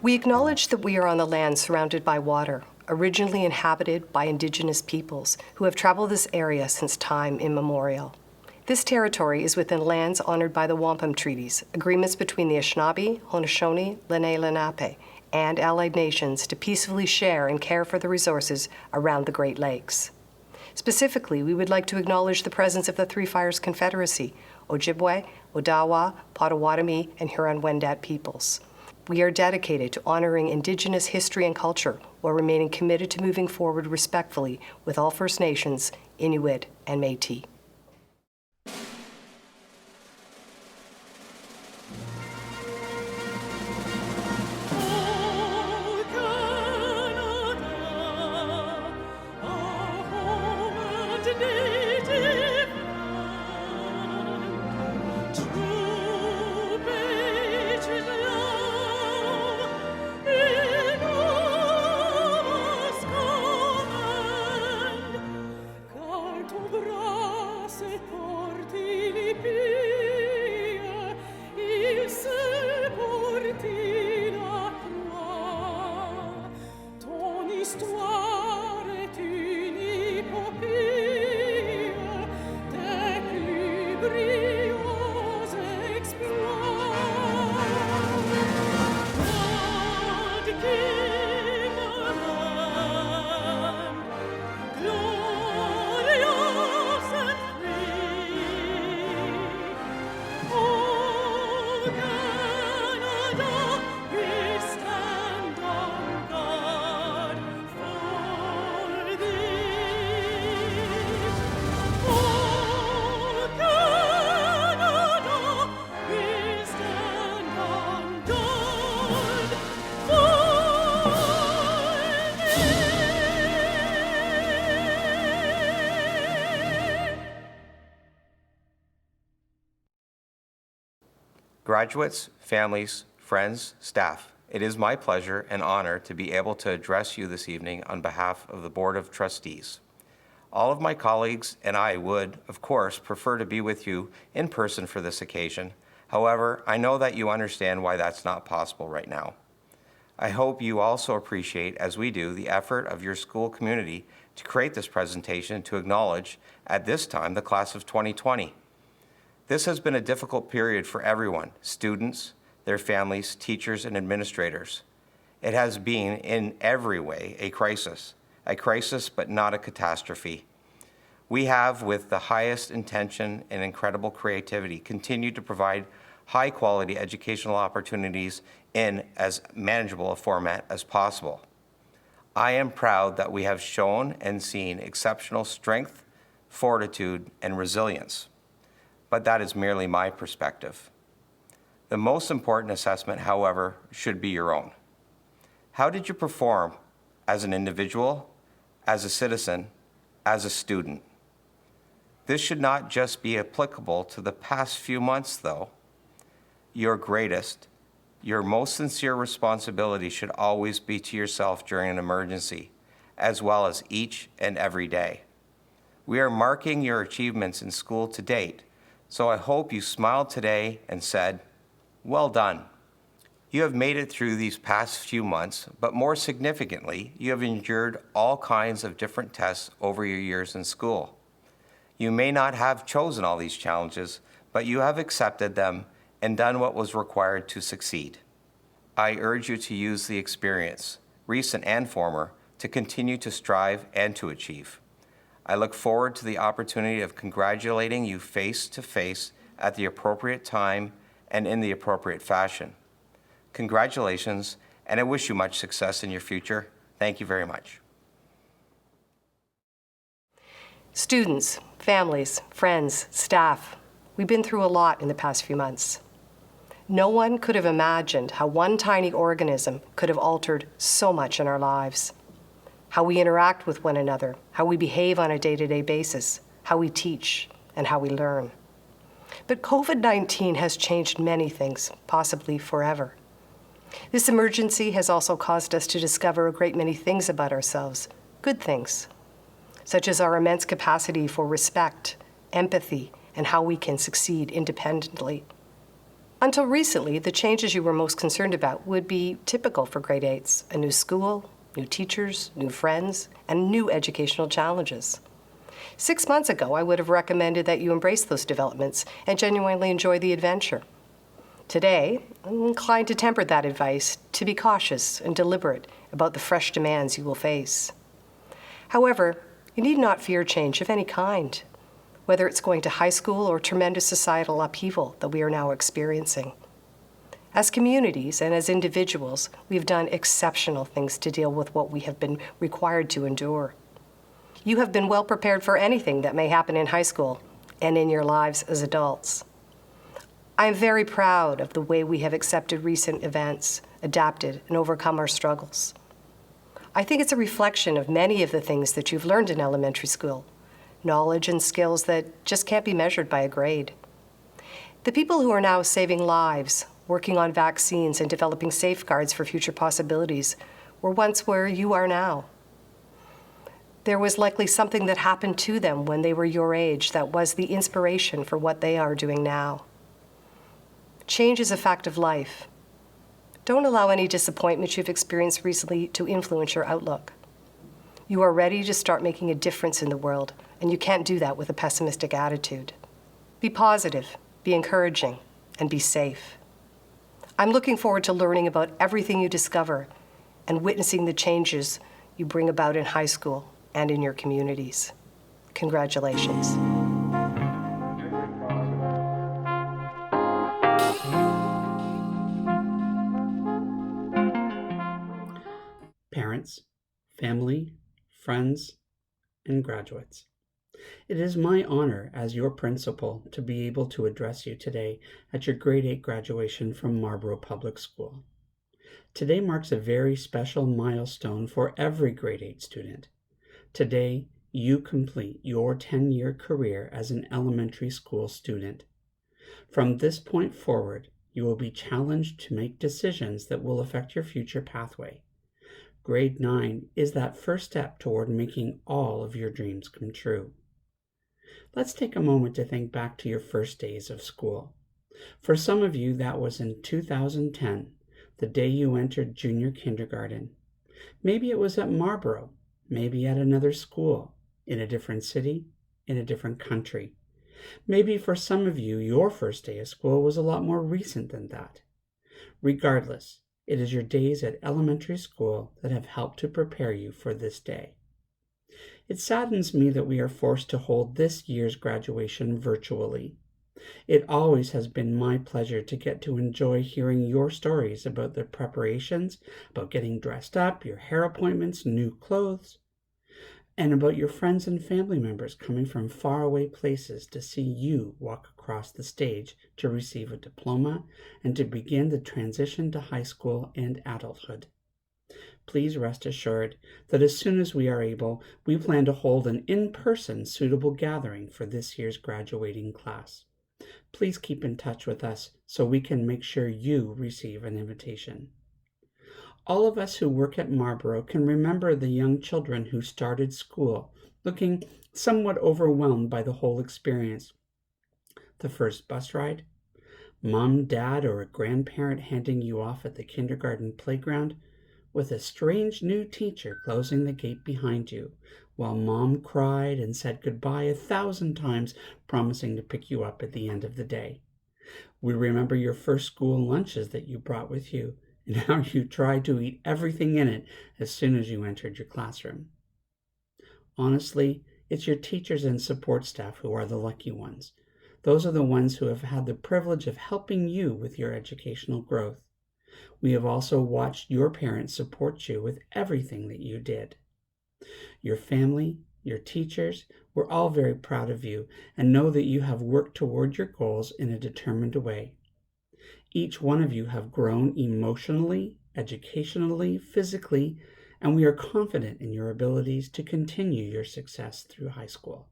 We acknowledge that we are on the land surrounded by water, originally inhabited by Indigenous peoples who have traveled this area since time immemorial. This territory is within lands honored by the Wampum Treaties, agreements between the Anishinaabe, Haudenosaunee, Lenape, and allied nations to peacefully share and care for the resources around the Great Lakes. Specifically, we would like to acknowledge the presence of the Three Fires Confederacy, Ojibwe, Odawa, Potawatomi, and Huron-Wendat peoples. We are dedicated to honoring Indigenous history and culture while remaining committed to moving forward respectfully with all First Nations, Inuit, and Métis. Graduates, families, friends, staff, it is my pleasure and honor to be able to address you this evening on behalf of the Board of Trustees. All of my colleagues and I would, of course, prefer to be with you in person for this occasion. However, I know that you understand why that's not possible right now. I hope you also appreciate, as we do, the effort of your school community to create this presentation to acknowledge, at this time, the class of 2020. This has been a difficult period for everyone, students, their families, teachers, and administrators. It has been, in every way, a crisis but not a catastrophe. We have, with the highest intention and incredible creativity, continued to provide high-quality educational opportunities in as manageable a format as possible. I am proud that we have shown and seen exceptional strength, fortitude, and resilience. But that is merely my perspective. The most important assessment, however, should be your own. How did you perform as an individual, as a citizen, as a student? This should not just be applicable to the past few months, though. Your greatest, your most sincere responsibility should always be to yourself during an emergency, as well as each and every day. We are marking your achievements in school to date, so I hope you smiled today and said, well done. You have made it through these past few months, but more significantly, you have endured all kinds of different tests over your years in school. You may not have chosen all these challenges, but you have accepted them and done what was required to succeed. I urge you to use the experience, recent and former, to continue to strive and to achieve. I look forward to the opportunity of congratulating you face to face at the appropriate time and in the appropriate fashion. Congratulations, and I wish you much success in your future. Thank you very much. Students, families, friends, staff, we've been through a lot in the past few months. No one could have imagined how one tiny organism could have altered so much in our lives. How we interact with one another, how we behave on a day-to-day basis, how we teach, and how we learn. But COVID-19 has changed many things, possibly forever. This emergency has also caused us to discover a great many things about ourselves, good things, such as our immense capacity for respect, empathy, and how we can succeed independently. Until recently, the changes you were most concerned about would be typical for grade 8s: a new school, new teachers, new friends, and new educational challenges. 6 months ago, I would have recommended that you embrace those developments and genuinely enjoy the adventure. Today, I'm inclined to temper that advice, to be cautious and deliberate about the fresh demands you will face. However, you need not fear change of any kind, whether it's going to high school or tremendous societal upheaval that we are now experiencing. As communities and as individuals, we've done exceptional things to deal with what we have been required to endure. You have been well prepared for anything that may happen in high school and in your lives as adults. I am very proud of the way we have accepted recent events, adapted, and overcome our struggles. I think it's a reflection of many of the things that you've learned in elementary school, knowledge and skills that just can't be measured by a grade. The people who are now saving lives, working on vaccines, and developing safeguards for future possibilities were once where you are now. There was likely something that happened to them when they were your age that was the inspiration for what they are doing now. Change is a fact of life. Don't allow any disappointment you've experienced recently to influence your outlook. You are ready to start making a difference in the world, and you can't do that with a pessimistic attitude. Be positive, be encouraging, and be safe. I'm looking forward to learning about everything you discover and witnessing the changes you bring about in high school and in your communities. Congratulations. Parents, family, friends, and graduates. It is my honor as your principal to be able to address you today at your grade 8 graduation from Marlborough Public School. Today marks a very special milestone for every grade 8 student. Today, you complete your 10-year career as an elementary school student. From this point forward, you will be challenged to make decisions that will affect your future pathway. Grade 9 is that first step toward making all of your dreams come true. Let's take a moment to think back to your first days of school. For some of you, that was in 2010, the day you entered junior kindergarten. Maybe it was at Marlborough, maybe at another school, in a different city, in a different country. Maybe for some of you, your first day of school was a lot more recent than that. Regardless, it is your days at elementary school that have helped to prepare you for this day. It saddens me that we are forced to hold this year's graduation virtually. It always has been my pleasure to get to enjoy hearing your stories about the preparations, about getting dressed up, your hair appointments, new clothes, and about your friends and family members coming from faraway places to see you walk across the stage to receive a diploma and to begin the transition to high school and adulthood. Please rest assured that as soon as we are able, we plan to hold an in-person suitable gathering for this year's graduating class. Please keep in touch with us so we can make sure you receive an invitation. All of us who work at Marlborough can remember the young children who started school looking somewhat overwhelmed by the whole experience. The first bus ride, mom, dad, or a grandparent handing you off at the kindergarten playground, with a strange new teacher closing the gate behind you, while mom cried and said goodbye 1,000 times, promising to pick you up at the end of the day. We remember your first school lunches that you brought with you, and how you tried to eat everything in it as soon as you entered your classroom. Honestly, it's your teachers and support staff who are the lucky ones. Those are the ones who have had the privilege of helping you with your educational growth. We have also watched your parents support you with everything that you did. Your family, your teachers, we're all very proud of you and know that you have worked toward your goals in a determined way. Each one of you have grown emotionally, educationally, physically, and we are confident in your abilities to continue your success through high school.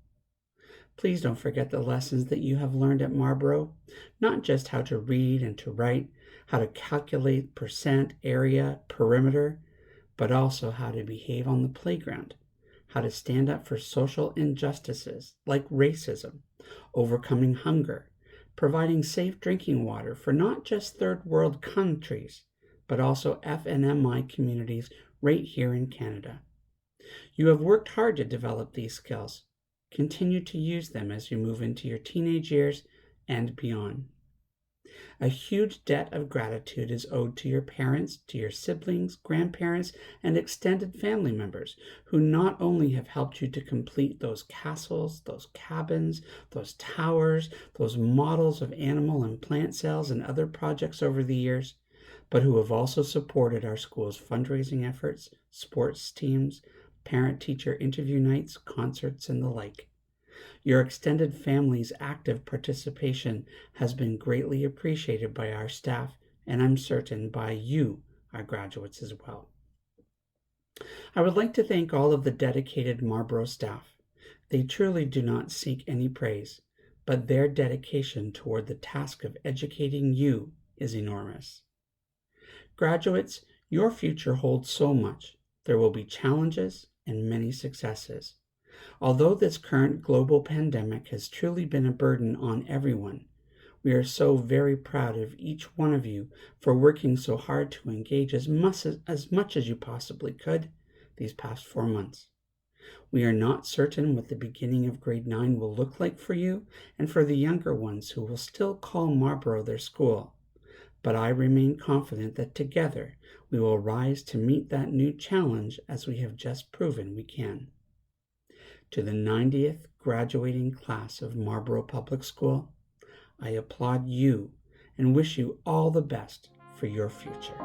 Please don't forget the lessons that you have learned at Marlborough, not just how to read and to write, how to calculate percent, area, perimeter, but also how to behave on the playground, how to stand up for social injustices like racism, overcoming hunger, providing safe drinking water for not just third world countries, but also FNMI communities right here in Canada. You have worked hard to develop these skills. Continue to use them as you move into your teenage years and beyond. A huge debt of gratitude is owed to your parents, to your siblings, grandparents, and extended family members who not only have helped you to complete those castles, those cabins, those towers, those models of animal and plant cells and other projects over the years, but who have also supported our school's fundraising efforts, sports teams, parent-teacher interview nights, concerts, and the like. Your extended family's active participation has been greatly appreciated by our staff, and I'm certain by you, our graduates, as well. I would like to thank all of the dedicated Marlborough staff. They truly do not seek any praise, but their dedication toward the task of educating you is enormous. Graduates, your future holds so much. There will be challenges and many successes. Although this current global pandemic has truly been a burden on everyone, we are so very proud of each one of you for working so hard to engage as much as you possibly could these past 4 months. We are not certain what the beginning of grade 9 will look like for you and for the younger ones who will still call Marlborough their school, but I remain confident that together we will rise to meet that new challenge as we have just proven we can. To the 90th graduating class of Marlborough Public School, I applaud you and wish you all the best for your future.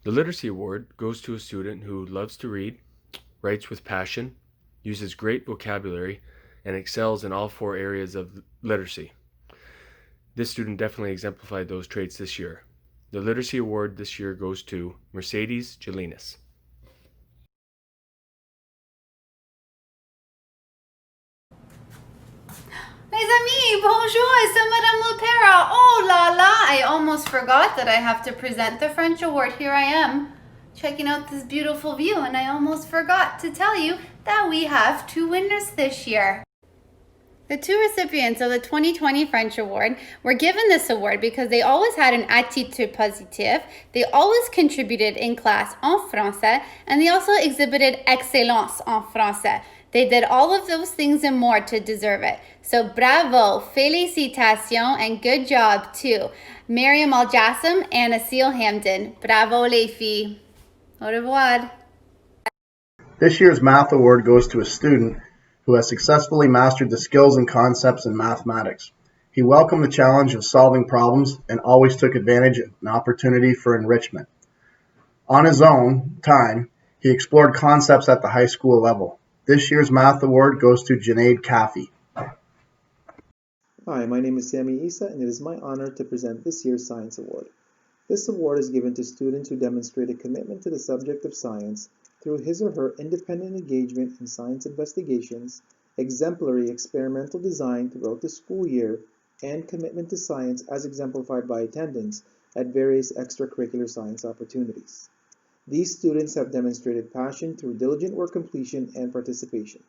The Literacy Award goes to a student who loves to read, writes with passion, uses great vocabulary, and excels in all 4 areas of literacy. This student definitely exemplified those traits this year. The Literacy Award this year goes to Mercedes Jelinas. Mes amis, bonjour, c'est Madame Lopera. Oh la la, I almost forgot that I have to present the French Award. Here I am, checking out this beautiful view, and I almost forgot to tell you that we have 2 winners this year. The 2 recipients of the 2020 French Award were given this award because they always had an attitude positive, they always contributed in class en français, and they also exhibited excellence en français. They did all of those things and more to deserve it. So bravo, félicitations, and good job to Miriam Al-Jassim and Asil Hamden. Bravo les filles. Au revoir. This year's Math Award goes to a student who has successfully mastered the skills and concepts in mathematics. He welcomed the challenge of solving problems and always took advantage of an opportunity for enrichment. On his own time, he explored concepts at the high school level. This year's Math Award goes to Junaid Kafi. Hi, my name is Sami Isa, and it is my honor to present this year's Science Award. This award is given to students who demonstrate a commitment to the subject of science through his or her independent engagement in science investigations, exemplary experimental design throughout the school year, and commitment to science as exemplified by attendance at various extracurricular science opportunities. These students have demonstrated passion through diligent work completion and participation.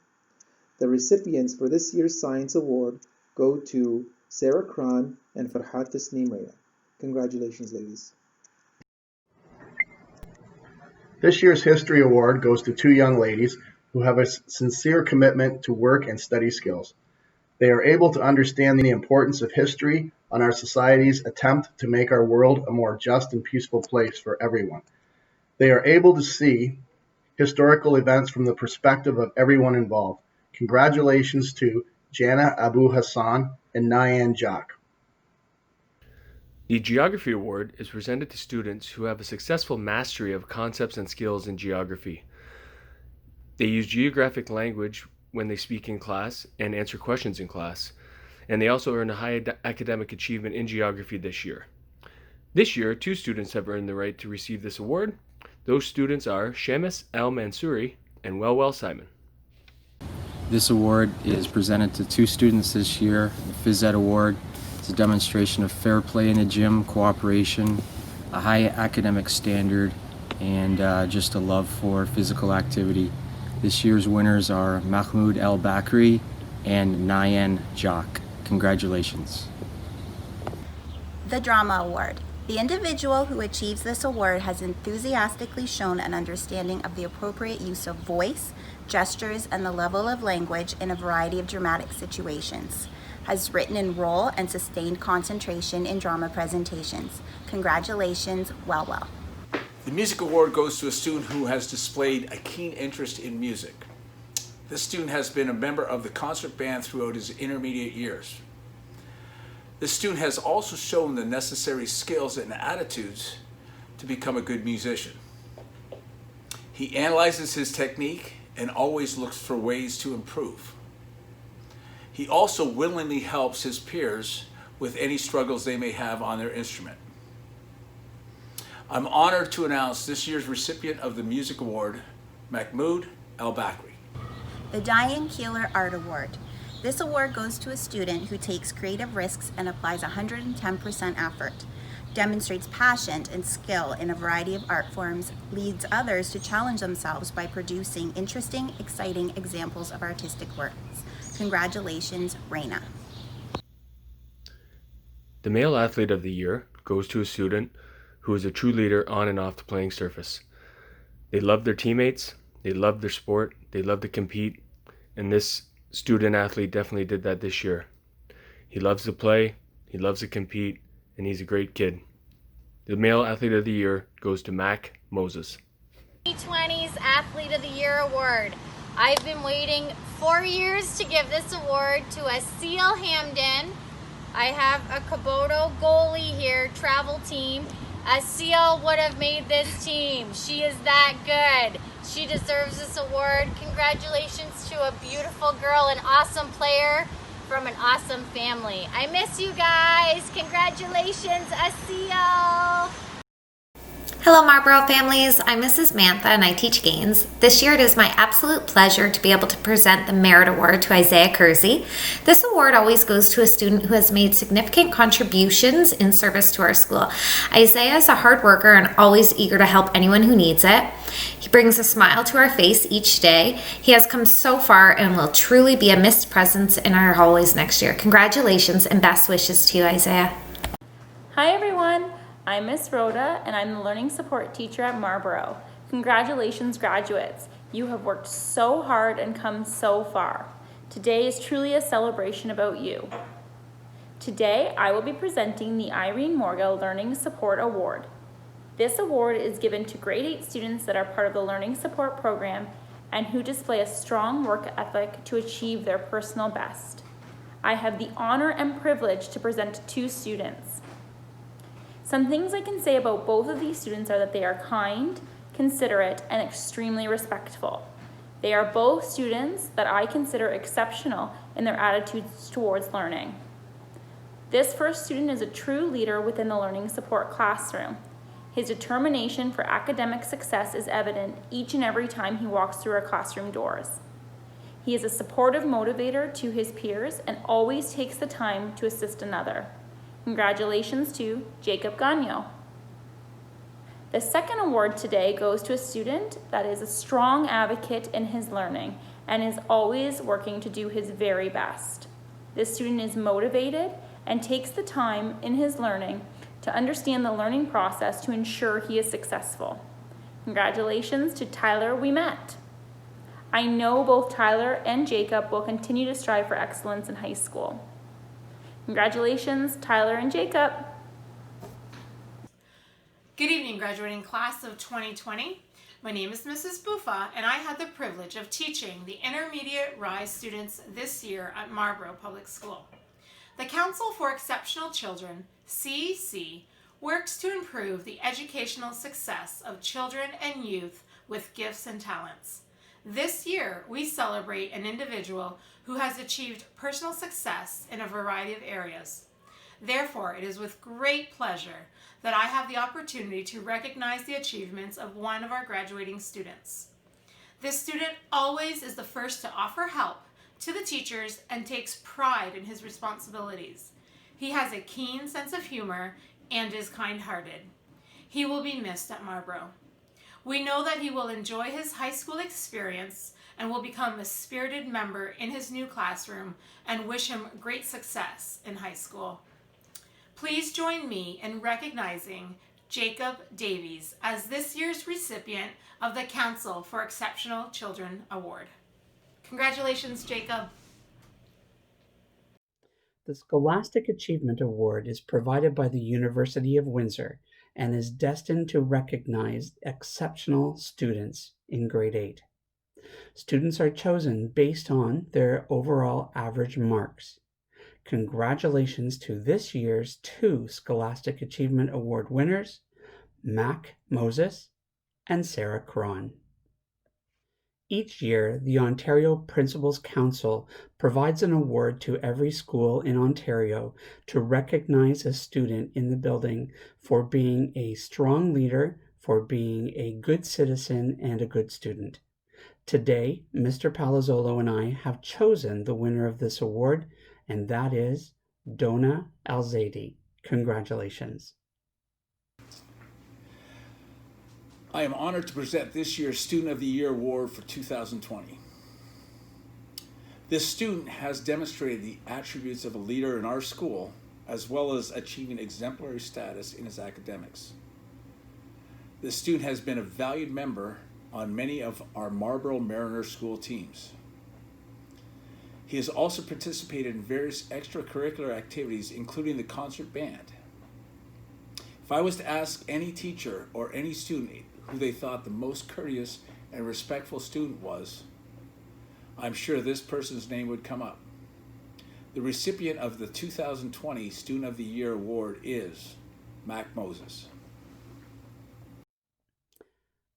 The recipients for this year's Science Award go to Sarah Kran and Farhat Tasneem Raya. Congratulations, ladies. This year's History Award goes to 2 young ladies who have a sincere commitment to work and study skills. They are able to understand the importance of history on our society's attempt to make our world a more just and peaceful place for everyone. They are able to see historical events from the perspective of everyone involved. Congratulations to Jana Abu Hassan and Nyan Jacques. The Geography Award is presented to students who have a successful mastery of concepts and skills in geography. They use geographic language when they speak in class and answer questions in class, and they also earn a high academic achievement in geography this year. This year, 2 students have earned the right to receive this award. Those students are Shamus El Mansouri and Welwell Simon. This award is presented to 2 students this year. The Phys Ed Award is a demonstration of fair play in the gym, cooperation, a high academic standard, and just a love for physical activity. This year's winners are Mahmoud El Bakri and Nyan Jacques. Congratulations. The Drama Award. The individual who achieves this award has enthusiastically shown an understanding of the appropriate use of voice, gestures, and the level of language in a variety of dramatic situations. Has written in role and sustained concentration in drama presentations. Congratulations, Welwell. The Music Award goes to a student who has displayed a keen interest in music. This student has been a member of the concert band throughout his intermediate years. This student has also shown the necessary skills and attitudes to become a good musician. He analyzes his technique and always looks for ways to improve. He also willingly helps his peers with any struggles they may have on their instrument. I'm honored to announce this year's recipient of the Music Award, Mahmoud El Bakri. The Diane Keeler Art Award. This award goes to a student who takes creative risks and applies 110% effort, demonstrates passion and skill in a variety of art forms, leads others to challenge themselves by producing interesting, exciting examples of artistic works. Congratulations, Reina. The Male Athlete of the Year goes to a student who is a true leader on and off the playing surface. They love their teammates, they love their sport, they love to compete, and this student athlete definitely did that this year. He loves to play, he loves to compete, and he's a great kid. The Male Athlete of the Year goes to Mac Moses. 2020's Athlete of the Year award. I've been waiting 4 years to give this award to Asil Hamden. I have a Kobodo goalie here, travel team, Asil would have made this team. She is that good. She deserves this award. Congratulations to a beautiful girl, an awesome player from an awesome family. I miss you guys. Congratulations, Asil. Hello Marlborough families, I'm Mrs. Mantha and I teach Gaines. This year it is my absolute pleasure to be able to present the Merit Award to Isaiah Kersey. This award always goes to a student who has made significant contributions in service to our school. Isaiah is a hard worker and always eager to help anyone who needs it. He brings a smile to our face each day. He has come so far and will truly be a missed presence in our hallways next year. Congratulations and best wishes to you, Isaiah. Hi everyone. I'm Miss Rhoda and I'm the Learning Support Teacher at Marlborough. Congratulations graduates. You have worked so hard and come so far. Today is truly a celebration about you. Today I will be presenting the Irene Morgill Learning Support Award. This award is given to grade 8 students that are part of the Learning Support Program and who display a strong work ethic to achieve their personal best. I have the honor and privilege to present 2 students. Some things I can say about both of these students are that they are kind, considerate, and extremely respectful. They are both students that I consider exceptional in their attitudes towards learning. This first student is a true leader within the learning support classroom. His determination for academic success is evident each and every time he walks through our classroom doors. He is a supportive motivator to his peers and always takes the time to assist another. Congratulations to Jacob Gagno. The second award today goes to a student that is a strong advocate in his learning and is always working to do his very best. This student is motivated and takes the time in his learning to understand the learning process to ensure he is successful. Congratulations to Tyler Ouimet. I know both Tyler and Jacob will continue to strive for excellence in high school. Congratulations, Tyler and Jacob. Good evening, graduating class of 2020. My name is Mrs. Buffa, and I had the privilege of teaching the Intermediate Rise students this year at Marlborough Public School. The Council for Exceptional Children, CEC, works to improve the educational success of children and youth with gifts and talents. This year, we celebrate an individual who has achieved personal success in a variety of areas. Therefore, it is with great pleasure that I have the opportunity to recognize the achievements of one of our graduating students. This student always is the first to offer help to the teachers and takes pride in his responsibilities. He has a keen sense of humor and is kind-hearted. He will be missed at Marlborough. We know that he will enjoy his high school experience and will become a spirited member in his new classroom and wish him great success in high school. Please join me in recognizing Jacob Davies as this year's recipient of the Council for Exceptional Children Award. Congratulations, Jacob. The Scholastic Achievement Award is provided by the University of Windsor and is destined to recognize exceptional students in grade 8. Students are chosen based on their overall average marks. Congratulations to this year's 2 Scholastic Achievement Award winners, Mac Moses and Sarah Cron. Each year, the Ontario Principals Council provides an award to every school in Ontario to recognize a student in the building for being a strong leader, for being a good citizen, and a good student. Today, Mr. Palazzolo and I have chosen the winner of this award, and that is Donna Alzadi. Congratulations. I am honored to present this year's Student of the Year Award for 2020. This student has demonstrated the attributes of a leader in our school, as well as achieving exemplary status in his academics. This student has been a valued member on many of our Marlborough Mariner School teams. He has also participated in various extracurricular activities, including the concert band. If I was to ask any teacher or any student who they thought the most courteous and respectful student was, I'm sure this person's name would come up. The recipient of the 2020 Student of the Year Award is Mac Moses.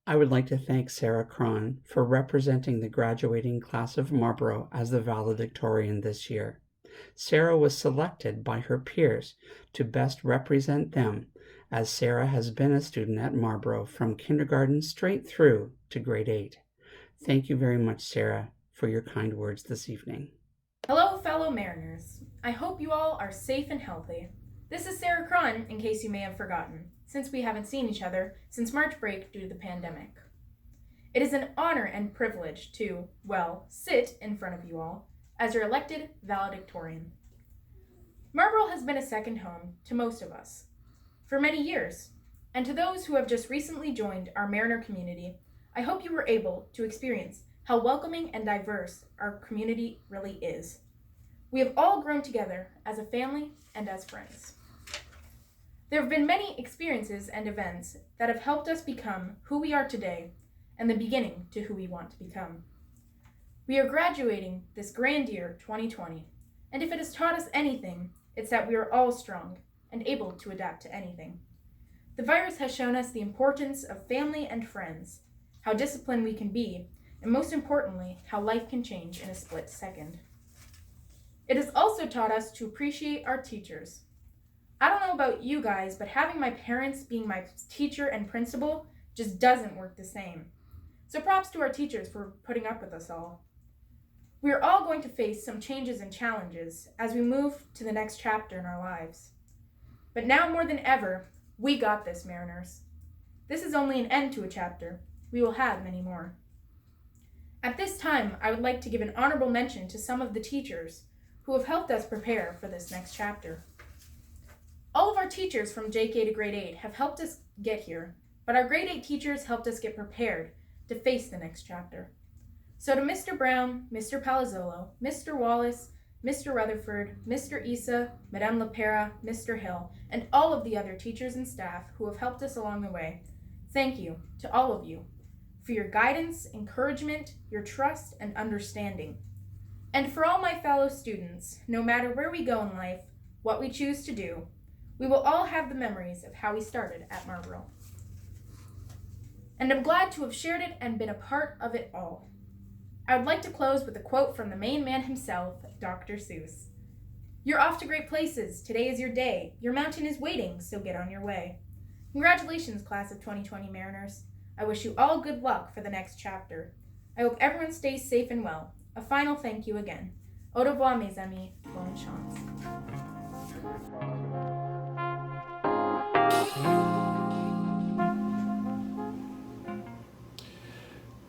I would like to thank Sarah Cron for representing the graduating class of Marlborough as the valedictorian this year. Sarah was selected by her peers to best represent them, as Sarah has been a student at Marlborough from kindergarten straight through to grade 8. Thank you very much, Sarah, for your kind words this evening. Hello, fellow Mariners. I hope you all are safe and healthy. This is Sarah Cron, in case you may have forgotten, since we haven't seen each other since March break due to the pandemic. It is an honor and privilege to, sit in front of you all as your elected valedictorian. Marlborough has been a second home to most of us for many years, and to those who have just recently joined our Mariner community, I hope you were able to experience how welcoming and diverse our community really is. We have all grown together as a family and as friends. There have been many experiences and events that have helped us become who we are today and the beginning to who we want to become. We are graduating this grand year 2020, and if it has taught us anything, it's that we are all strong and able to adapt to anything. The virus has shown us the importance of family and friends, how disciplined we can be, and most importantly, how life can change in a split second. It has also taught us to appreciate our teachers. I don't know about you guys, but having my parents being my teacher and principal just doesn't work the same. So props to our teachers for putting up with us all. We are all going to face some changes and challenges as we move to the next chapter in our lives. But now more than ever, we got this, Mariners. This is only an end to a chapter. We will have many more. At this time, I would like to give an honorable mention to some of the teachers who have helped us prepare for this next chapter. All of our teachers from JK to grade 8 have helped us get here, but our grade 8 teachers helped us get prepared to face the next chapter. So to Mr. Brown, Mr. Palazzolo, Mr. Wallace, Mr. Rutherford, Mr. Issa, Madame LaPera, Mr. Hill, and all of the other teachers and staff who have helped us along the way, thank you to all of you for your guidance, encouragement, your trust, and understanding. And for all my fellow students, no matter where we go in life, what we choose to do, we will all have the memories of how we started at Marlborough. And I'm glad to have shared it and been a part of it all. I would like to close with a quote from the main man himself, Dr. Seuss. "You're off to great places. Today is your day. Your mountain is waiting, so get on your way." Congratulations, class of 2020 Mariners. I wish you all good luck for the next chapter. I hope everyone stays safe and well. A final thank you again. Au revoir, mes amis. Bonne chance.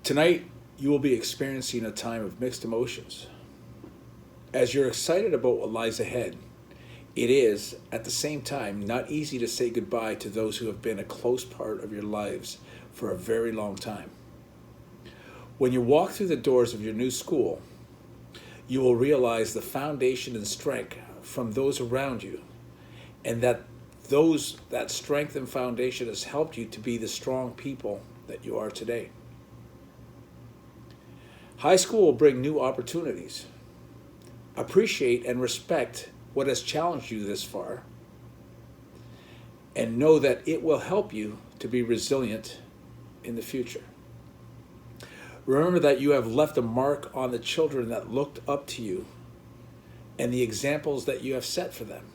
Tonight, you will be experiencing a time of mixed emotions. As you're excited about what lies ahead, it is, at the same time, not easy to say goodbye to those who have been a close part of your lives for a very long time. When you walk through the doors of your new school, you will realize the foundation and strength from those around you, and that strength and foundation has helped you to be the strong people that you are today. High school will bring new opportunities. Appreciate and respect what has challenged you this far, and know that it will help you to be resilient in the future. Remember that you have left a mark on the children that looked up to you and the examples that you have set for them.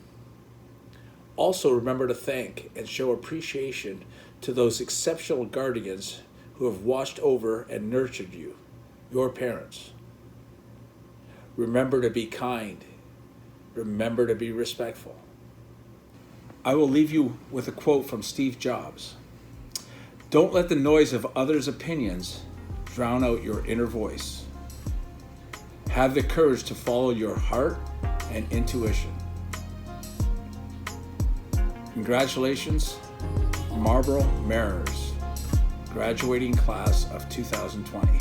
Also remember to thank and show appreciation to those exceptional guardians who have watched over and nurtured you, your parents. Remember to be kind. Remember to be respectful. I will leave you with a quote from Steve Jobs. "Don't let the noise of others' opinions drown out your inner voice. Have the courage to follow your heart and intuition." Congratulations, Marlborough Mariners, graduating class of 2020.